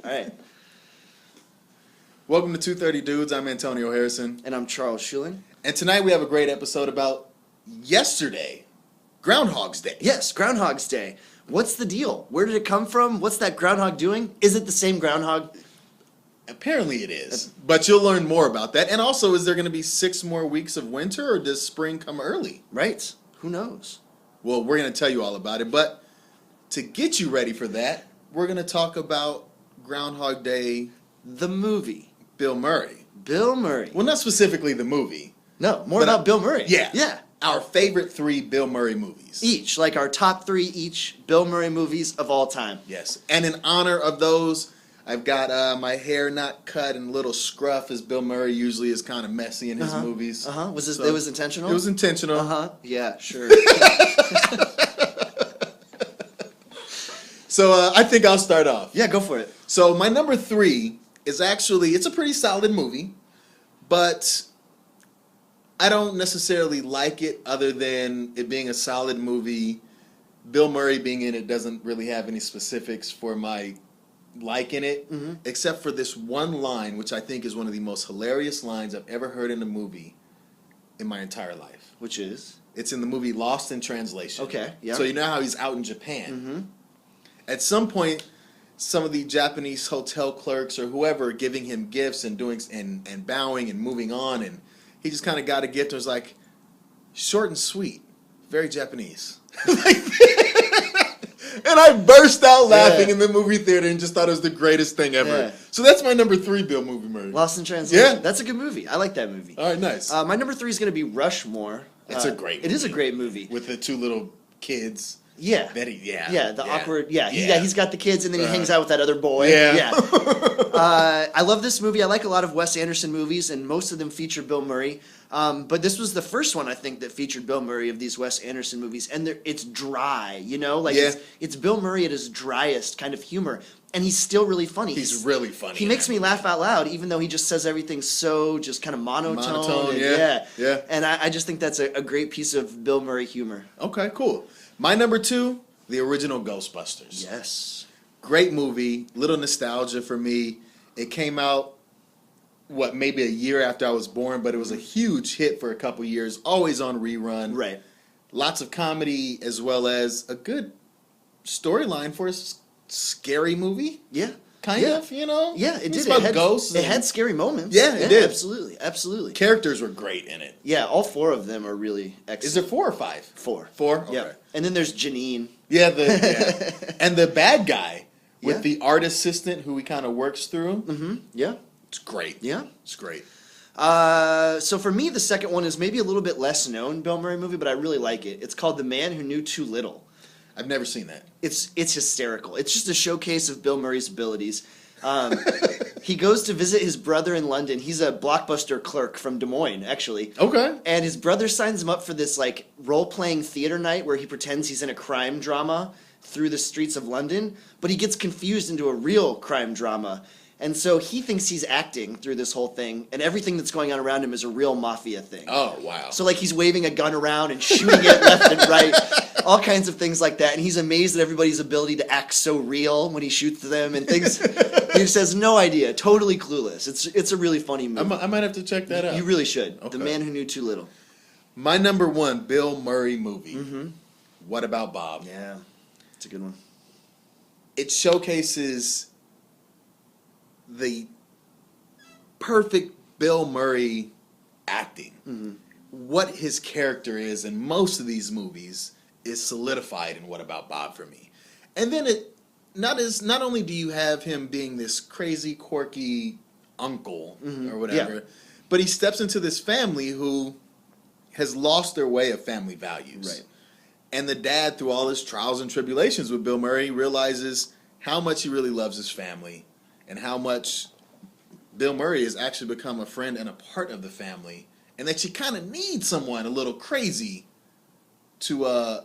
All right. Welcome to 230 Dudes. I'm Antonio Harrison. And I'm Charles Schulin. And tonight we have a great episode about yesterday, Groundhog's Day. Yes, Groundhog's Day. What's the deal? Where did it come from? What's that groundhog doing? Is it the same groundhog? Apparently it is. But you'll learn more about that. And also, is there going to be 6 more weeks of winter, or does spring come early? Right. Who knows? Well, we're going to tell you all about it. But to get you ready for that, we're going to talk about Groundhog Day. The movie. Bill Murray. Bill Murray. Well, not specifically the movie. No, more about Bill Murray. Yeah. Yeah. Our favorite 3 Bill Murray movies. Each, like our top 3 each Bill Murray movies of all time. Yes. And in honor of those, I've got my hair not cut and a little scruff, as Bill Murray usually is kind of messy in his movies. It was intentional? It was intentional. Yeah, sure. So I think I'll start off. Yeah, go for it. So my number 3 is actually, it's a pretty solid movie, but I don't necessarily like it other than it being a solid movie. Bill Murray being in it doesn't really have any specifics for my like in it, except for this one line, which I think is one of the most hilarious lines I've ever heard in a movie in my entire life. Which is? It's in the movie Lost in Translation. Okay, yeah. So you know how he's out in Japan. At some point, some of the Japanese hotel clerks or whoever are giving him gifts and doing and bowing and moving on, and he just kind of got a gift and was like, short and sweet, very Japanese. And I burst out laughing in the movie theater and just thought it was the greatest thing ever. Yeah. So that's my number 3 Bill movie, Murray. Lost in Translation. Yeah. That's a good movie. I like that movie. All right, nice. My number 3 is going to be Rushmore. It's a great movie. It is a great movie. With the 2 little kids. Yeah. Awkward. He's got the kids and then he hangs out with that other boy. Yeah. I love this movie. I like a lot of Wes Anderson movies, and most of them feature Bill Murray. But this was the first one, I think, that featured Bill Murray of these Wes Anderson movies. And it's dry, you know? Like, it's Bill Murray at his driest kind of humor. And he's still really funny. He's really funny. He makes me laugh out loud, even though he just says everything so just kind of monotone. Yeah. And I just think that's a great piece of Bill Murray humor. Okay, cool. My number 2, the original Ghostbusters. Yes. Great movie, little nostalgia for me. It came out, maybe a year after I was born, but it was a huge hit for a couple years, always on rerun. Right. Lots of comedy as well as a good storyline for a scary movie. Yeah. Kind of, you know? Yeah, it did. It's about ghosts. It had scary moments. Yeah, it did. Absolutely. Characters were great in it. Yeah, all 4 of them are really excellent. Is there 4 or 5? 4. 4? Okay. Yeah. And then there's Janine. Yeah, and the bad guy with the art assistant who he kind of works through. Yeah. It's great. Yeah. It's great. So for me, the second one is maybe a little bit less known Bill Murray movie, but I really like it. It's called The Man Who Knew Too Little. I've never seen that. It's hysterical. It's just a showcase of Bill Murray's abilities. He goes to visit his brother in London. He's a Blockbuster clerk from Des Moines, actually. Okay. And his brother signs him up for this like role-playing theater night where he pretends he's in a crime drama through the streets of London, but he gets confused into a real crime drama. And so he thinks he's acting through this whole thing, and everything that's going on around him is a real mafia thing. Oh, wow. So like he's waving a gun around and shooting it left and right, all kinds of things like that. And he's amazed at everybody's ability to act so real when he shoots them and things. He just has no idea, totally clueless. It's a really funny movie. I might have to check that out. You really should. Okay. The Man Who Knew Too Little. My number 1 Bill Murray movie. What About Bob? Yeah, it's a good one. It showcases the perfect Bill Murray acting. What his character is in most of these movies is solidified in What About Bob for me. And then not only do you have him being this crazy, quirky uncle or whatever, but he steps into this family who has lost their way of family values. Right. And the dad, through all his trials and tribulations with Bill Murray, realizes how much he really loves his family and how much Bill Murray has actually become a friend and a part of the family, and that you kind of need someone a little crazy to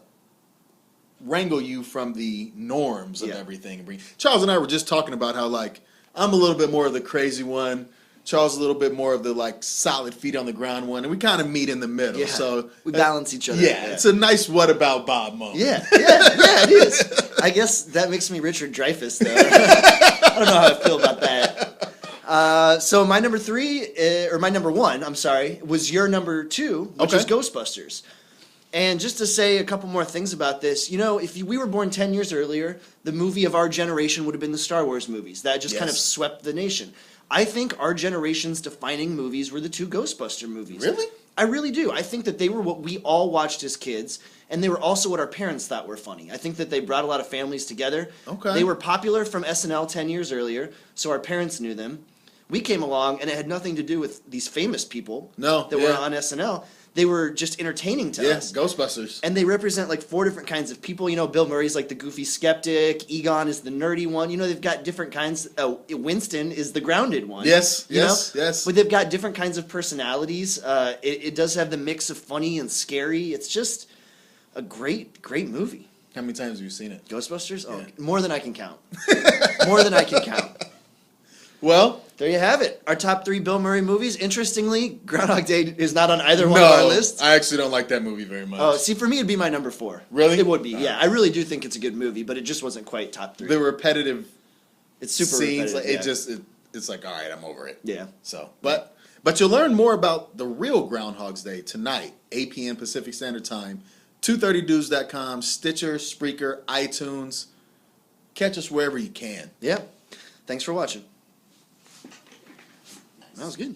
wrangle you from the norms of everything. Charles and I were just talking about how, like, I'm a little bit more of the crazy one. Charles a little bit more of the like solid feet on the ground one, and we kind of meet in the middle. Yeah. So We balance each other. Yeah, it's a nice "What about Bob" moment. Yeah, it is. I guess that makes me Richard Dreyfuss, though. I don't know how I feel about that. So my number 3, or my number 1, I'm sorry, was your number 2, which is Ghostbusters. And just to say a couple more things about this, if we were born 10 years earlier, the movie of our generation would have been the Star Wars movies. That just kind of swept the nation. I think our generation's defining movies were the 2 Ghostbuster movies. Really? I really do. I think that they were what we all watched as kids, and they were also what our parents thought were funny. I think that they brought a lot of families together. Okay. They were popular from SNL 10 years earlier, so our parents knew them. We came along, and it had nothing to do with these famous people that were on SNL. They were just entertaining to us. Ghostbusters. And they represent like 4 different kinds of people. Bill Murray's like the goofy skeptic. Egon is the nerdy one. They've got different kinds. Winston is the grounded one. Yes. But they've got different kinds of personalities. It does have the mix of funny and scary. It's just a great movie. How many times have you seen it? Ghostbusters? Oh, more than I can count. More than I can count. Well, there you have it. Our top 3 Bill Murray movies. Interestingly, Groundhog Day is not on either one of our lists. I actually don't like that movie very much. Oh, see, for me, it'd be my number 4. Really? It would be, yeah. I really do think it's a good movie, but it just wasn't quite top 3. The repetitive It's super scenes, repetitive, it's like, all right, I'm over it. Yeah. So, but you'll learn more about the real Groundhog's Day tonight, 8 p.m. Pacific Standard Time, 230dudes.com, Stitcher, Spreaker, iTunes. Catch us wherever you can. Yeah. Thanks for watching. That was good.